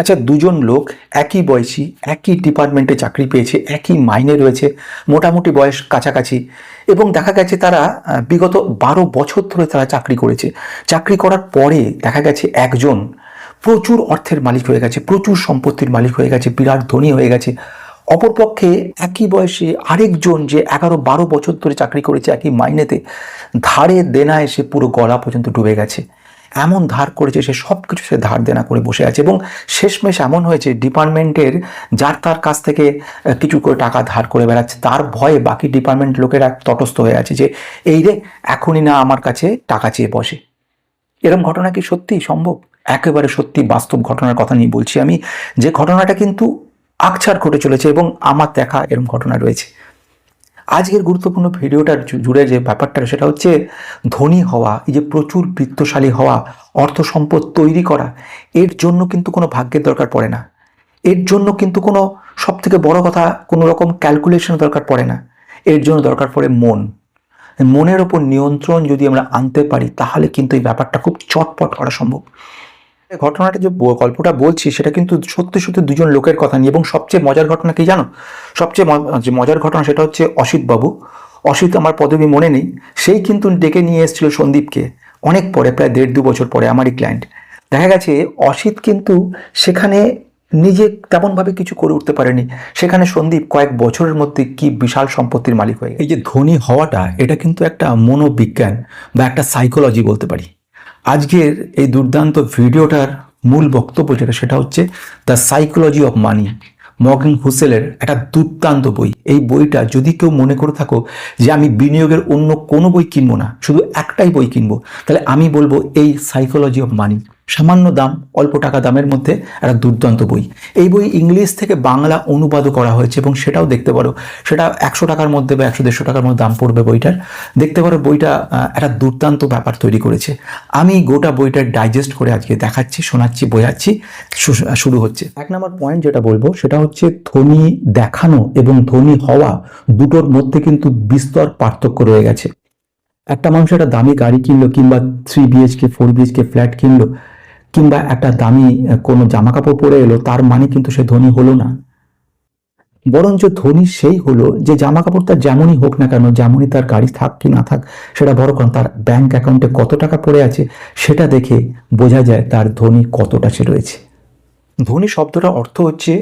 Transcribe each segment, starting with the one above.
আচ্ছা, দুজন লোক একই বয়সী, একই ডিপার্টমেন্টে চাকরি পেয়েছে, একই মাইনে রয়েছে, মোটামুটি বয়স কাছাকাছি, এবং দেখা গেছে তারা বিগত 12 বছর ধরে তারা চাকরি করেছে। চাকরি করার পরে দেখা গেছে একজন প্রচুর অর্থের মালিক হয়ে গেছে, প্রচুর সম্পত্তির মালিক হয়ে গেছে, বিরাট ধনী হয়ে গেছে। অপরপক্ষে একই বয়সে আরেকজন যে 11-12 বছর ধরে চাকরি করেছে একই মাইনেতে, ধারে দেনায় সে পুরো গলা পর্যন্ত ডুবে গেছে। এমন ধার করেছে, সে সব কিছু সে ধার দেনা করে বসে আছে, এবং শেষমেশ এমন হয়েছে ডিপার্টমেন্টের যার তার কাছ থেকে কিছু করে টাকা ধার করে বেড়াচ্ছে, তার ভয়ে বাকি ডিপার্টমেন্ট লোকেরা তটস্থ হয়ে আছে যে এই রে এখনই না আমার কাছে টাকা চেয়ে বসে। এরকম ঘটনা কি সত্যি সম্ভব? একেবারে সত্যি বাস্তব ঘটনার কথা নিয়ে বলছি আমি, যে ঘটনাটা কিন্তু আকছার ঘটে চলেছে এবং আমার দেখা এরকম ঘটনা রয়েছে। আজকের গুরুত্বপূর্ণ ভিডিওটার জুড়ে যে ব্যাপারটা সেটা হচ্ছে ধনী হওয়া, এই যে প্রচুর বিত্তশালী হওয়া, অর্থ সম্পদ তৈরি করা, এর জন্য কিন্তু কোনো ভাগ্যের দরকার পড়ে না। এর জন্য কিন্তু কোনো, সব থেকে বড় কথা, কোনো রকম ক্যালকুলেশন দরকার পড়ে না। এর জন্য দরকার পড়ে মন। মনের ওপর নিয়ন্ত্রণ যদি আমরা আনতে পারি তাহলে কিন্তু এই ব্যাপারটা খুব চটপট করা সম্ভব। ঘটনাটা যে গল্পটা বলছি সেটা কিন্তু সত্যি সত্যি দুজন লোকের কথা নিয়ে, এবং সবচেয়ে মজার ঘটনা কি জানো? সবচেয়ে যে মজার ঘটনা সেটা হচ্ছে অসিত বাবু। অসিত আমার পদবি মনে নেই, সেই কিন্তু ডেকে নিয়ে এসেছিল সন্দীপকে অনেক পরে, প্রায় 1.5-2 বছর পরে, আমারই ক্লায়েন্ট। দেখা গেছে অসিত কিন্তু সেখানে নিজে তেমনভাবে কিছু করে উঠতে পারেনি, সেখানে সন্দীপ কয়েক বছরের মধ্যে কি বিশাল সম্পত্তির মালিক হয়ে গেছে। এই যে ধনী হওয়াটা, এটা কিন্তু একটা মনোবিজ্ঞান বা একটা সাইকোলজি বলতে পারি। আজকের এই দুর্দান্ত ভিডিওটার মূল বক্তব্য যেটা, সেটা হচ্ছে the psychology of money, Morgan হুসেলের একটা দুর্দান্ত বই। এই বইটা যদি কেউ মনে করে থাকো যে আমি বিনিয়োগের অন্য কোনো বই কিনবো না, শুধু একটাই বই কিনবো, তাহলে আমি বলবো এই সাইকোলজি অফ মানি। সামান্য দাম, অল্প টাকা দামের মধ্যে একটা দুর্দান্ত বই। এই বই ইংলিশ থেকে বাংলা অনুবাদও করা হয়েছে, এবং সেটাও দেখতে পারো। সেটা 100 টাকার মধ্যে বা 100-150 টাকার মধ্যে দাম পড়বে বইটার। দেখতে পারো বইটা একটা দুর্দান্ত ব্যাপার তৈরি করেছে। আমি গোটা বইটার ডাইজেস্ট করে আজকে দেখাচ্ছি, শোনাচ্ছি, বোঝাচ্ছি। শুরু হচ্ছে। 1 নম্বর পয়েন্ট যেটা বলবো সেটা হচ্ছে ধনী দেখানো এবং ধনী হওয়া দুটোর মধ্যে কিন্তু বিস্তর পার্থক্য রয়ে গেছে। একটা মানুষ একটা দামি গাড়ি কিনলো, কিংবা 3 BHK 4 BHK ফ্ল্যাট কিনলো, কিংবা একটা দামি কোনো জামা কাপড় পরে এলো, তার মানে কিন্তু সে ধনী হলো না। বরঞ্চ ধনী সেই হলো যে জামা কাপড় তার যেমনই হোক না কেন, যেমনই তার গাড়ি থাক কি না থাক সেটা বড় কারণ, তার ব্যাংক অ্যাকাউন্টে কত টাকা পড়ে আছে সেটা দেখে বোঝা যায় তার ধনী কতটা সে রয়েছে। ধনী শব্দটার অর্থ হচ্ছে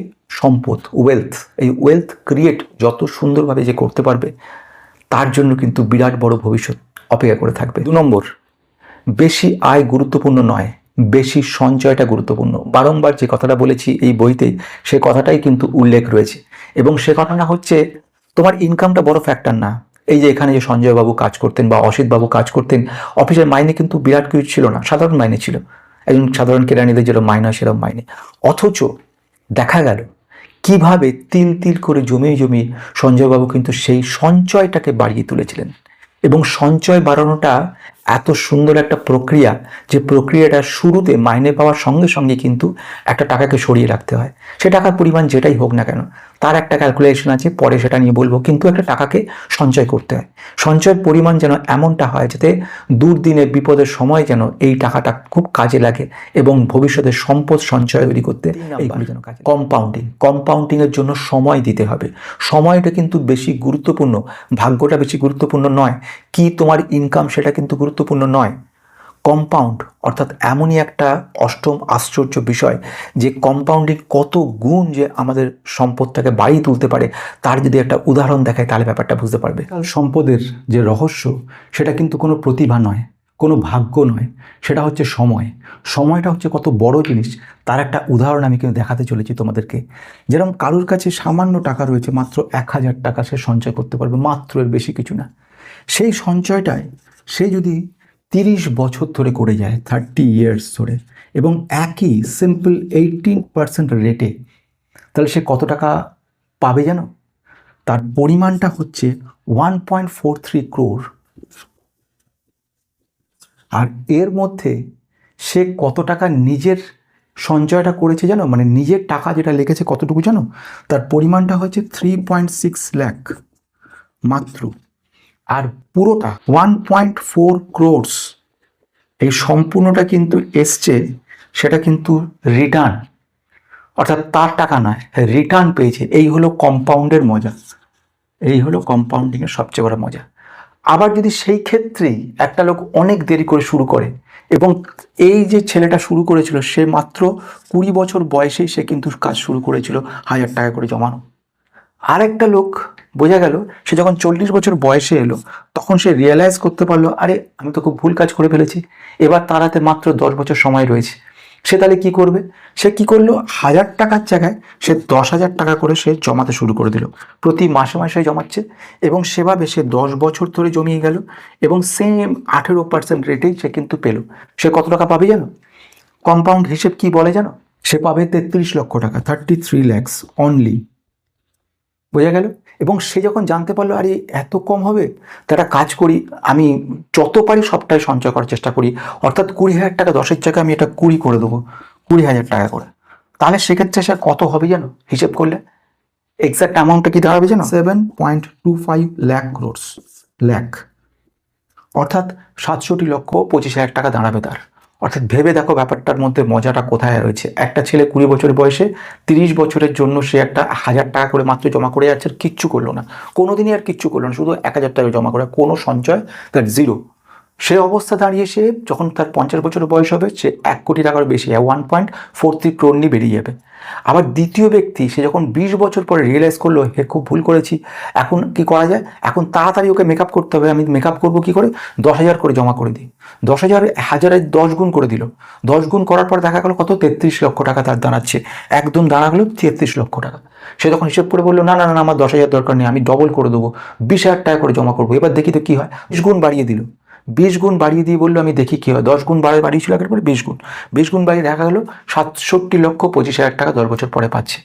সম্পদ, ওয়েলথ। এই ওয়েলথ ক্রিয়েট যত সুন্দরভাবে যে করতে পারবে, তার জন্য কিন্তু বিরাট বড় ভবিষ্যৎ অপেক্ষা করে থাকবে। 2 নম্বর, বেশি আয় গুরুত্বপূর্ণ নয়, বেশি সঞ্চয়টা গুরুত্বপূর্ণ। বারংবার যে কথাটা বলেছি এই বইতে, সে কথাটাই কিন্তু উল্লেখ রয়েছে, এবং সে কথাটা হচ্ছে তোমার ইনকামটা বড় ফ্যাক্টর না। এই যে এখানে যে সঞ্জয় বাবু কাজ করতেন বা অসিত বাবু কাজ করতেন, অফিসের মাইনে কিন্তু বিরাট কিছু ছিল না, সাধারণ মাইনে ছিল, একজন সাধারণ কেরানিদের যেরকম মাইনে হয় সেরকম মাইনে। অথচ দেখা গেল কিভাবে তিল তিল করে জমিয়ে জমিয়ে সঞ্জয়বাবু কিন্তু সেই সঞ্চয়টাকে বাড়িয়ে তুলেছিলেন। এবং সঞ্চয় বাড়ানোটা এত সুন্দর একটা প্রক্রিয়া, যে প্রক্রিয়াটা শুরুতে মাইনে পাওয়ার সঙ্গে সঙ্গে কিন্তু একটা টাকাকে সরিয়ে রাখতে হয়। সে টাকার পরিমাণ যেটাই হোক না কেন, তার একটা ক্যালকুলেশন আছে, পরে সেটা নিয়ে বলবো, কিন্তু একটা টাকাকে সঞ্চয় করতে হয়। সঞ্চয়ের পরিমাণ যেন এমনটা হয় যাতে দুর্দিনে বিপদের সময় যেন এই টাকাটা খুব কাজে লাগে, এবং ভবিষ্যতে সম্পদ সঞ্চয় তৈরি করতে এইগুলো যেন কাজে। কম্পাউন্ডিংয়ের জন্য সময় দিতে হবে। সময়টা কিন্তু বেশি গুরুত্বপূর্ণ, ভাগ্যটা বেশি গুরুত্বপূর্ণ নয়, কি তোমার ইনকাম সেটা কিন্তু গুরুত্বপূর্ণ নয়। কম্পাউন্ড অর্থাৎ এমনই একটা অষ্টম আশ্চর্য বিষয়, যে কম্পাউন্ডিং কত গুণ যে আমাদের সম্পদটাকে বাড়িয়ে তুলতে পারে, তার যদি একটা উদাহরণ দেখায় তাহলে ব্যাপারটা বুঝতে পারবে। সম্পদের যে রহস্য, সেটা কিন্তু কোনো প্রতিভা নয়, কোনো ভাগ্য নয়, সেটা হচ্ছে সময়। সময়টা হচ্ছে কত বড় জিনিস, তার একটা উদাহরণ আমি কিন্তু দেখাতে চলেছি তোমাদেরকে। যেরকম কারোর কাছে সামান্য টাকা রয়েছে, মাত্র 1000 টাকা সে সঞ্চয় করতে পারবে, মাত্র, এর বেশি কিছু না। সেই সঞ্চয়টায় সে যদি 30 বছর ধরে করে যায়, 30 ইয়ার্স ধরে, এবং একই সিম্পল 18% রেটে, তাহলে সে কত টাকা পাবে জানো? তার পরিমাণটা হচ্ছে 1.43 crore। আর এর মধ্যে সে কত টাকা নিজের সঞ্চয়টা করেছে জানো? মানে নিজের টাকা যেটা লেগেছে কতটুকু জানো? তার পরিমাণটা হচ্ছে 3.6 লাখ মাত্র। আর পুরোটা 1.4 crores, এই সম্পূর্ণটা কিন্তু এসছে, সেটা কিন্তু রিটার্ন, অর্থাৎ তার টাকা নয়, রিটার্ন পেয়েছে। এই হলো কম্পাউন্ডের মজা, এই হলো কম্পাউন্ডিংয়ের সবচেয়ে বড় মজা। আবার যদি সেই ক্ষেত্রেই একটা লোক অনেক দেরি করে শুরু করে, এবং এই যে ছেলেটা শুরু করেছিল সে মাত্র 20 বছর বয়সেই সে কিন্তু কাজ শুরু করেছিল 1000 টাকা করে জমানো। আর একটা লোক বোঝা গেল সে যখন 40 বছর বয়সে এলো তখন সে রিয়েলাইজ করতে পারলো, আরে আমি তো খুব ভুল কাজ করে ফেলেছি, এবার তার হাতে মাত্র 10 বছর সময় রয়েছে। সে তাহলে কি করবে? সে কি করলো, 1000 টাকার জায়গায় সে 10,000 টাকা করে সে জমাতে শুরু করে দিল। প্রতি মাসে মাসে জমাচ্ছে এবং সেভাবে সে 10 বছর ধরে জমিয়ে গেল এবং সেম 18% রেটেই সে কিন্তু পেল। সে কত টাকা পাবে জানো? কম্পাউন্ড হিসেব কি বলে জানো? সে পাবে 33 লক্ষ টাকা, 33 lakhs অনলি। বোঝা গেল? এবং সে যখন জানতে পারলো আরে এত কম হবে, তারা কাজ করি, আমি যত পারি সবটাই সঞ্চয় করার চেষ্টা করি, অর্থাৎ 20,000 টাকা 10-এর জায়গায় আমি এটা 20 করে দেবো, 20,000 টাকা করে। তাহলে সেক্ষেত্রে সে কত হবে জানো হিসেব করলে? এক্সাক্ট অ্যামাউন্টটা কি দাঁড়াবে জানো? 7.25 লাখ ক্রোর্স, লাখ, অর্থাৎ 67,25,000 টাকা দাঁড়াবে তার। অর্থাৎ ভেবে দেখো ব্যাপারটার মধ্যে মজাটা কোথায় রয়েছে। একটা ছেলে 20 বছর বয়সে 30 বছরের জন্য সে একটা 1000 টাকা করে মাত্র জমা করে যাচ্ছে, আর কিচ্ছু করলো না, কোনোদিনই আর কিচ্ছু করলো না, শুধু 1000 টাকা জমা করে, কোনো সঞ্চয়, তার জিরো। সে অবস্থা দাঁড়িয়ে সে যখন তার 50 বছর বয়স হবে সে 1 কোটি টাকার বেশি, 1.43 crore নিয়ে বেরিয়ে যাবে। আবার দ্বিতীয় ব্যক্তি সে যখন 20 বছর পরে রিয়েলাইজ করলো হে খুব ভুল করেছি, এখন কি করা যায়, এখন তাড়াতাড়ি ওকে মেকআপ করতে হবে। আমি মেকআপ করবো কি করে? 10,000 করে জমা করে দিই। 10,000 1000-এর 10 গুণ করে দিল। 10 গুণ করার পর দেখা গেল কত? 33 লক্ষ টাকা তার দাঁড়াচ্ছে। একদম দাঁড়া গেল 33 লক্ষ টাকা। সে যখন হিসেব করে বললো না না না আমার 10,000 দরকার নেই, আমি ডবল করে দেবো, 20,000 টাকা করে জমা করবো, এবার দেখি তো কি হয়। 20 গুণ বাড়িয়ে দিল। 20 গুণ বাড়িয়ে দিয়ে বললো আমি দেখি কি হয়। 10 গুণ বাড়িয়েছিল আগের পরে 20 গুণ, 20 গুণ বাড়িয়ে দেখা গেলো 67,25,000 টাকা 10 বছর পরে পাচ্ছে।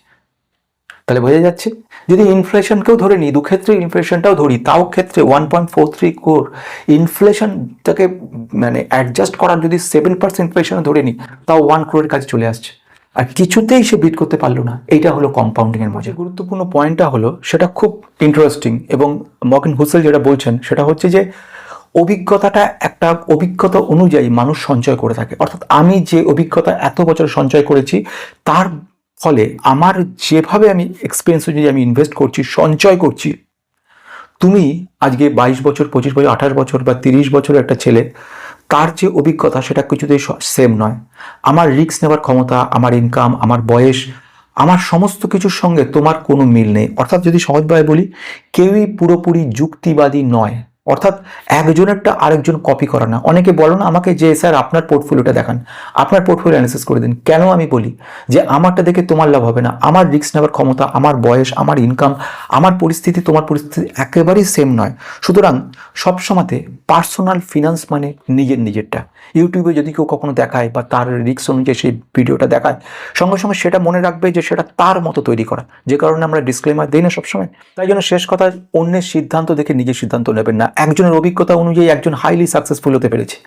তাহলে বোঝা যাচ্ছে, যদি ইনফ্লেশনকেও ধরে নিই, দুক্ষেত্রে ইনফ্লেশনটাও ধরি, তাও ক্ষেত্রে 1.43 crore ইনফ্লেশনটাকে মানে অ্যাডজাস্ট করার যদি 7% ইনফ্লেশন ধরে নিই, তাও 1 crore কাছে চলে আসছে। আর কিছুতেই সে বিট করতে পারলো না। এইটা হলো কম্পাউন্ডিংয়ের মজা। গুরুত্বপূর্ণ পয়েন্টটা হলো, সেটা খুব ইন্টারেস্টিং, এবং মর্গান হুসেল যেটা বলছেন সেটা হচ্ছে যে অভিজ্ঞতাটা একটা অভিজ্ঞতা অনুযায়ী মানুষ সঞ্চয় করে থাকে। অর্থাৎ আমি যে অভিজ্ঞতা এত বছর সঞ্চয় করেছি তার ফলে আমার যেভাবে আমি এক্সপিরিয়েন্স অনুযায়ী আমি ইনভেস্ট করছি, সঞ্চয় করছি, তুমি আজকে 22 বছর, 25 বছর, 28 বছর বা 30 বছরের একটা ছেলে, তার যে অভিজ্ঞতা সেটা কিছুতেই সেম নয়। আমার রিস্ক নেওয়ার ক্ষমতা, আমার ইনকাম, আমার বয়স, আমার সমস্ত কিছুর সঙ্গে তোমার কোনো মিল নেই। অর্থাৎ যদি সহজভাবে বলি, কেউই পুরোপুরি যুক্তিবাদী নয়। অর্থাৎ একজনেরটা আরেকজন কপি করা না। অনেকে বলো না আমাকে যে স্যার আপনার পোর্টফোলিওটা দেখান, আপনার পোর্টফোলিও অ্যানালাইসিস করে দিন। কেন আমি বলি যে আমারটা দেখে তোমার লাভ হবে না। আমার রিস্ক নেওয়ার ক্ষমতা, আমার বয়স, আমার ইনকাম, আমার পরিস্থিতি তোমার পরিস্থিতি একেবারেই সেম নয়। সুতরাং সবসময়তে পার্সোনাল ফিনান্স মানে নিজেরটা। ইউটিউবে যদি কেউ কখনো দেখায় বা তার রিস্ক অনুযায়ী সেই ভিডিওটা দেখায়, সঙ্গে সঙ্গে সেটা মনে রাখবে যে সেটা তার মতো তৈরি করা, যে কারণে আমরা ডিসক্লেমার দিই না সবসময়। তাই জন্য শেষ কথা, অন্যের সিদ্ধান্ত দেখে নিজের সিদ্ধান্ত নেবেন না। একজনের অভিজ্ঞতা অনুযায়ী একজন হাইলি সাকসেসফুল হতে পেরেছে,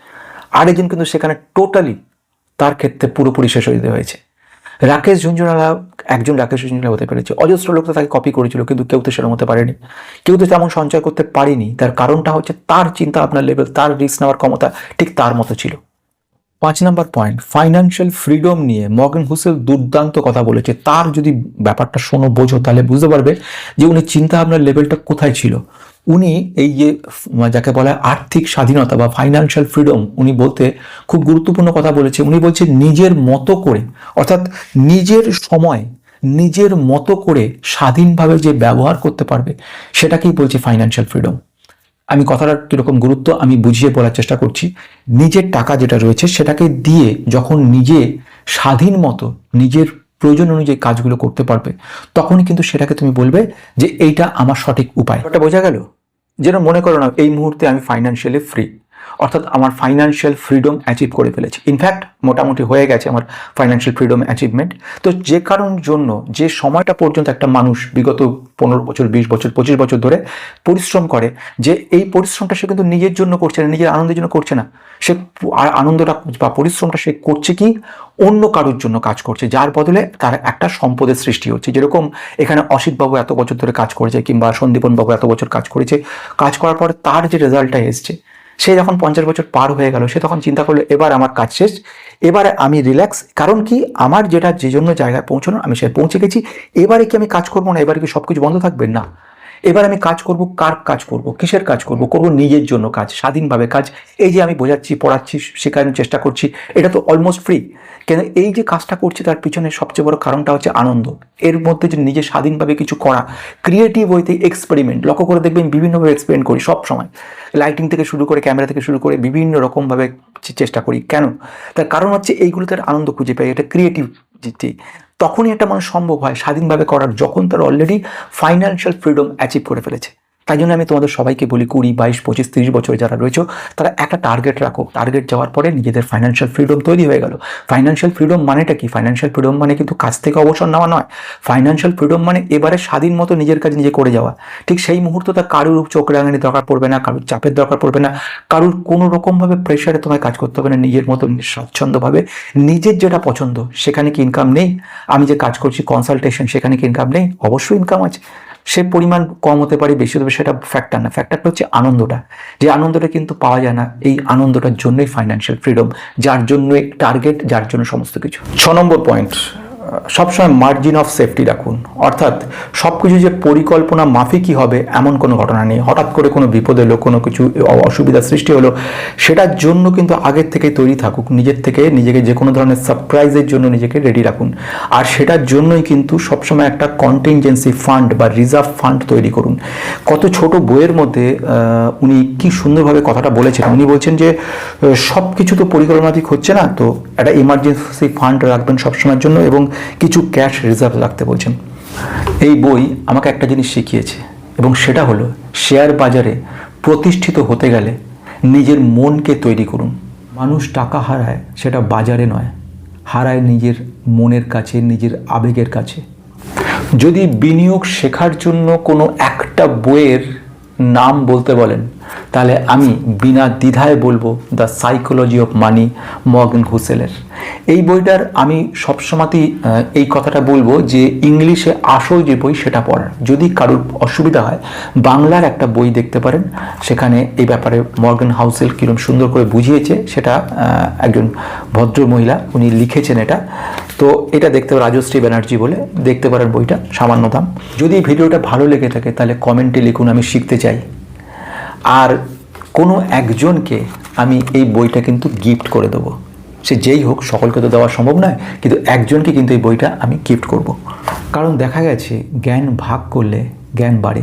আরেকজন কিন্তু সেখানে টোটালি তার ক্ষেত্রে পুরোপুরি শেষ হয়ে হয়েছে। রাকেশ ঝুনঝুনওয়ালা একজন রাকেশ ঝুনঝুনওয়ালা হতে পেরেছে, অজস্র লোক তো তাকে কপি করেছিল, কিন্তু কেউ তো সেরকম হতে পারেনি, কেউ তো তেমন সঞ্চয় করতে পারেনি। তার কারণটা হচ্ছে তার চিন্তা ভাবনার লেভেল, তার রিস্ক নেওয়ার ক্ষমতা ঠিক তার মতো ছিল। 5 নম্বর পয়েন্ট, ফাইন্যান্সিয়াল ফ্রিডম নিয়ে মর্গান হুসেল দুর্দান্ত কথা বলেছে। তার যদি ব্যাপারটা শোনো, বোঝো, তাহলে বুঝতে পারবে যে উনি চিন্তা ভাবনার লেভেলটা কোথায় ছিল। উনি এই যে যাকে বলা হয় আর্থিক স্বাধীনতা বা ফাইন্যান্সিয়াল ফ্রিডম, উনি বলতে খুব গুরুত্বপূর্ণ কথা বলেছে। উনি বলছে নিজের মতো করে, অর্থাৎ নিজের সময় নিজের মতো করে স্বাধীনভাবে যে ব্যবহার করতে পারবে সেটাকেই বলছে ফাইন্যান্সিয়াল ফ্রিডম। আমি কথাটার কীরকম গুরুত্ব আমি বুঝিয়ে বলার চেষ্টা করছি। নিজের টাকা যেটা রয়েছে সেটাকে দিয়ে যখন নিজে স্বাধীন মতো নিজের প্রয়োজন অনুযায়ী কাজগুলো করতে পারবে, তখনই কিন্তু সেটাকে তুমি বলবে যে এইটা আমার সঠিক উপায়। ওটা বোঝা গেল? যেন মনে করো না এই মুহূর্তে আমি ফাইন্যান্সিয়ালি ফ্রি, অর্থাৎ আমার ফাইন্যান্সিয়াল ফ্রিডম অ্যাচিভ করে ফেলেছি। ইনফ্যাক্ট মোটামুটি হয়ে গেছে আমার ফাইন্যান্সিয়াল ফ্রিডম অ্যাচিভমেন্ট। তো যে কারণ জন্য যে সময়টা পর্যন্ত একটা মানুষ বিগত 15 বছর, 20 বছর, 25 বছর ধরে পরিশ্রম করে, যে এই পরিশ্রমটা সে কিন্তু নিজের জন্য করছে না, নিজের আনন্দের জন্য করছে না। সে আনন্দটা বা পরিশ্রমটা সে করছে কি অন্য কারোর জন্য কাজ করছে, যার বদলে তার একটা সম্পদের সৃষ্টি হচ্ছে। যেরকম এখানে অসিতবাবু এত বছর ধরে কাজ করেছে, কিংবা সন্দীপনবাবু এত বছর কাজ করেছে, কাজ করার পরে তার যে রেজাল্টটা এসছে সে যখন 50 বছর পার হয়ে গেল, সে তখন চিন্তা করলো এবার আমার কাজ শেষ, এবারে আমি রিল্যাক্স। কারণ কি, আমার যেটা যে জন্য জায়গায় পৌঁছানো আমি সে পৌঁছে গেছি। এবারে কি আমি কাজ করবো না? এবারে কি সব কিছু বন্ধ থাকবে? না। এবার আমি কাজ করব। কার কাজ করব? কিসের কাজ করব? করব নিজের জন্য কাজ, স্বাধীনভাবে কাজ। এই যে আমি বোঝাচ্ছি, পড়াচ্ছি, শেখানোর চেষ্টা করছি, এটা তো অলমোস্ট ফ্রি। কেন এই যে কাজটা করছি তার পিছনে সবচেয়ে বড় কারণটা হচ্ছে আনন্দ। এর মধ্যে যে নিজে স্বাধীনভাবে কিছু করা, ক্রিয়েটিভ ওয়েতে এক্সপেরিমেন্ট। লক্ষ্য করে দেখবেন বিভিন্নভাবে এক্সপেরিমেন্ট করি সব সময়, লাইটিং থেকে শুরু করে, ক্যামেরা থেকে শুরু করে বিভিন্ন রকমভাবে চেষ্টা করি। কেন? তার কারণ হচ্ছে এইগুলোতে আনন্দ খুঁজে পাই, এটা ক্রিয়েটিভিটি। তখনই একটা মানুষ সম্ভব হয় স্বাধীনভাবে করার, যখন তার অলরেডি ফাইন্যান্সিয়াল ফ্রিডম অ্যাচিভ করে ফেলেছে। তাই জন্য আমি তোমাদের সবাইকে বলি, 20, 22, 25, 30 বছরে যারা রয়েছে তারা একটা টার্গেট রাখো। টার্গেট যাওয়ার পরে নিজেদের ফাইন্যান্সিয়াল ফ্রিডম তৈরি হয়ে গেল। ফাইন্যান্সিয়াল ফ্রিডম মানেটা কি? ফাইন্যান্সিয়াল ফ্রিডম মানে কিন্তু কাজ থেকে অবসর নেওয়া নয়। ফাইন্যান্সিয়াল ফ্রিডম মানে এবারে স্বাধীন মতো নিজের কাজ নিজে করে যাওয়া। ঠিক সেই মুহূর্তটা কারুর চোখ রাঙানির দরকার পড়বে না, কারুর চাপের দরকার পড়বে না, কারুর কোনো রকমভাবে প্রেশারে তোমায় কাজ করতে হবে না। নিজের মতো স্বাচ্ছন্দ্যভাবে নিজের যেটা পছন্দ, সেখানে কি ইনকাম নেই? আমি যে কাজ করছি কনসালটেশন, সেখানে কি ইনকাম নেই? অবশ্যই ইনকাম আছে। সে পরিমাণ কম হতে পারে, বেশি হতে পারে, সেটা ফ্যাক্টর না। ফ্যাক্টরটা হচ্ছে আনন্দটা। যে আনন্দটা কিন্তু পাওয়া যায় না, এই আনন্দটার জন্যই ফাইন্যান্সিয়াল ফ্রিডম, যার জন্য টার্গেট, যার জন্য সমস্ত কিছু। 6 নম্বর পয়েন্ট, সবসময় মার্জিন অফ সেফটি রাখুন। অর্থাৎ সব কিছু যে পরিকল্পনা মাফিকই হবে এমন কোনো ঘটনা নেই। হঠাৎ করে কোনো বিপদ এলো, কোনো কিছু অসুবিধার সৃষ্টি হলো, সেটার জন্য কিন্তু আগের থেকে তৈরি থাকুক। নিজের থেকে নিজেকে যে কোনো ধরনের সারপ্রাইজের জন্য নিজেকে রেডি রাখুন। আর সেটার জন্যই কিন্তু সবসময় একটা কন্টিনজেন্সি ফান্ড বা রিজার্ভ ফান্ড তৈরি করুন। কত ছোট বইয়ের মধ্যে উনি কি সুন্দরভাবে কথাটা বলেছেন। উনি বলছেন যে সব কিছু তো পরিকল্পনামাফিক হচ্ছে না, তো একটা এমার্জেন্সি ফান্ড রাখবেন সবসময়ের জন্য, এবং কিছু ক্যাশ রিজার্ভ রাখতে বলছেন। এই বই আমাকে একটা জিনিস শিখিয়েছে, এবং সেটা হলো শেয়ার বাজারে প্রতিষ্ঠিত হতে গেলে নিজের মনকে তৈরি করুন। মানুষ টাকা হারায় সেটা বাজারে নয়, হারায় নিজের মনের কাছে, নিজের আবেগের কাছে। যদি বিনিয়োগ শেখার জন্য কোনো একটা বইয়ের নাম বলতে বলেন, তাহলে আমি বিনা দ্বিধায় বলবো the psychology of money, Morgan হুসেলের। এই বইটার আমি সবসময়তেই এই কথাটা বলবো যে ইংলিশে আসল যে বই সেটা পড়ার। যদি কারোর অসুবিধা হয়, বাংলার একটা বই দেখতে পারেন, সেখানে এই ব্যাপারে মর্গান হাউসেল কীরকম সুন্দর করে বুঝিয়েছে, সেটা একজন ভদ্র মহিলা উনি লিখেছেন এটা। তো এটা দেখতে পারেন, রাজশ্রী ব্যানার্জি বলে, দেখতে পারেন বইটা, সামান্য দাম। যদি ভিডিওটা ভালো লেগে থাকে তাহলে কমেন্টে লিখুন, আমি শিখতে চাই। আর কোনো একজনকে আমি এই বইটা কিন্তু গিফট করে দেবো। সে যেই হোক, সকলকে তো দেওয়া সম্ভব নয়, কিন্তু একজনকে কিন্তু এই বইটা আমি গিফট করব। কারণ দেখা গেছে জ্ঞান ভাগ করলে জ্ঞান বাড়ে।